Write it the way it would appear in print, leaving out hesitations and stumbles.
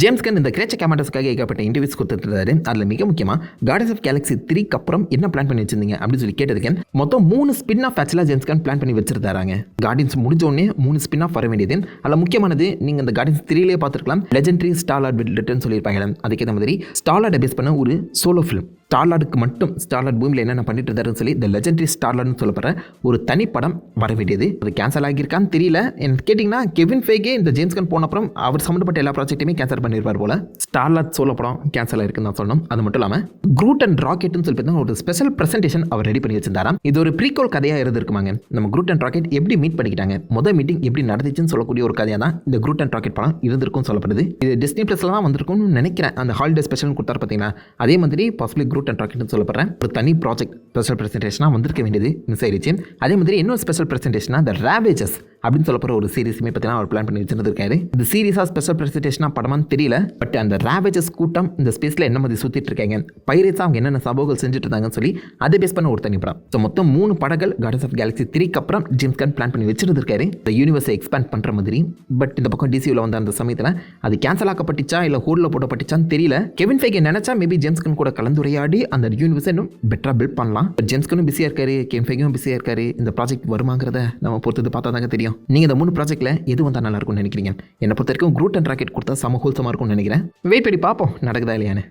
James கன் இந்த creature கேமராஸ்க்காக ஏகப்பட்ட interviews கொடுத்துருந்தாரு. அதில் மிக முக்கியமாக கார்டியன்ஸ் ஆஃப் கேலக்ஸி 3க்கு அப்புறம் என்ன பிளான் பண்ணி வச்சிருந்தீங்க அப்படின்னு சொல்லி கேட்டதுக்கு மொத்தம் 3 ஸ்பின் ஆஃப் ஆக்சுவலாக ஜேம்ஸ் கன் பிளான் பண்ணி வச்சிருந்தாங்க. கார்டியன்ஸ் முடிஞ்சோடனே 3 ஸ்பின் ஆஃப் வர வேண்டியது. அதில் முக்கியமானது நீங்கள் இந்த கார்டியன்ஸ் 3லேயே பார்த்துருக்கலாம், லெஜெண்டரி ஸ்டார்லார்ட் வில் ரிட்டர்ன் சொல்லியிருப்பாங்க. அதுக்கேற்ற மாதிரி ஸ்டார்லார்டை பேஸ் பண்ண ஒரு சோலோ ஃபிலிம், ஸ்டார்லார்டுக்கு மட்டும் ஸ்டார்லார்ட் பூமியில் என்னென்ன பண்ணிட்டு இருந்தாருன்னு சொல்லி இந்த லெஜெண்டரி ஸ்டார்லார்ட்னு சொல்லப்படுற ஒரு தனி படம் வர வேண்டியது. அது கேன்சல் ஆகியிருக்கான்னு தெரியல. எனக்கு கேட்டிங்கன்னா கெவின் ஃபேகே இந்த ஜேம்ஸ் கன் போன அப்புறம் அவர் சம்மந்தப்பட்ட எல்லா ப்ராஜெக்ட்டையுமே கேன்சல் பண்ணியிருப்பார் போல. ஸ்டார்லார்ட் சோலோ படம் கேன்சல் ஆயிருக்குன்னு தான் சொல்லணும். அது மட்டும் இல்லாமல் க்ரூட் அண்ட் ராக்கெட்னு சொல்லி பார்த்தா ஒரு ஸ்பெஷல் ப்ரெசன்டேஷன் அவர் ரெடி பண்ணி வச்சிருந்தாராம். இது ஒரு ப்ரீகோல் கதையாக இருந்திருக்குமாங்க. நம்ம க்ரூட் அண்ட் ராக்கெட் எப்படி மீட் பண்ணிக்கிட்டாங்க, முதல் மீட்டிங் எப்படி நடந்துச்சுன்னு சொல்லக்கூடிய ஒரு கதையாக தான் இந்த க்ரூட் அண்ட் ராக்கெட் படம் இருந்திருக்கும் சொல்லப்படுது. இது டிஸ்னி ப்ளஸ்ல தான் வந்திருக்கும்னு நினைக்கிறேன். அந்த ஹாலிடே ஸ்பெஷல் கொடுத்தாரு பார்த்தீங்கன்னா, அதே மாதிரி பாசிபிளி க்ரூட் அண்ட் ராக்கெட்னு சொல்லப்படுற ஒரு தனி ப்ராஜெக்ட் ஸ்பெஷல் ப்ரெசன்டேஷனாக வந்திருக்க வேண்டியது மிஸ் ஆயிடுச்சு. அதே மாதிரி இன்னொரு ஸ்பெஷல் ப்ரெசன்டேஷனாக த ரேவேஜஸ் அப்படின்னு சொல்லப்படுற ஒரு சீரிஸுமே பார்த்தீங்கன்னா அவர் பிளான் பண்ணி வச்சிருந்திருக்காரு. இந்த சீரிஸாக ஸ்பெஷல் ப்ரெசன்டேஷனாக படமான்னு தெரியல. பட் அந்த ரேவேஜஸ் கூட்டம் இந்த ஸ்பேஸில் என்ன மாதிரி சுற்றிட்டு இருக்காங்க, பைரேட்ஸாக அவங்க என்னென்ன சம்பவங்கள் செஞ்சுட்டு இருந்தாங்கன்னு சொல்லி அதை பேஸ் பண்ண ஒரு தனி படம். ஸோ மொத்தம் 3 படங்கள் கார்டியன்ஸ் ஆஃப் கேலக்ஸி 3க்கு அப்புறம் ஜேம்ஸ் கன் பிளான் பண்ணி வச்சிருந்திருக்காரு, இந்த யூனிவர்ஸை எக்ஸ்பேண்ட் பண்ணுற மாதிரி. பட் இந்த பக்கம் டிசியூவில் வந்த அந்த சமயத்தில் அது கேன்சல் ஆக்கப்பட்டுச்சா இல்லை ஹோல்டில் போட்டப்பட்டுச்சான்னு தெரியல. கெவின் ஃபேகே நினைச்சா மேபி ஜேம்ஸ் கன் கூட கலந்துரையாடி அந்த யூனிவர்ஸை இன்னும் பெட்டராக பில்ட் பண்ணலாம். பட் ஜேம்ஸ் கனும் பிஸியாக இருக்காரு, கெவின் ஃபேகும் பிஸியாக இருக்காரு. இந்த ப்ராஜெக்ட் வருமாங்கிறத நம்ம பொறுத்தது பார்த்தா தாங்க தெரியும். நீங்கள் இந்த 3 ப்ராஜெக்ட்டில் எது வந்தால் நல்லா இருக்கும்னு நினைக்கிறீங்க? என்னை பொறுத்த வரைக்கும் க்ரூட் அண்ட் ராக்கெட் கொடுத்தா சம ஹோல்சமாக இருக்கும்னு நினைக்கிறேன். வெயிட் பண்ணி பார்ப்போம் நடக்குதா இல்லையான்னு.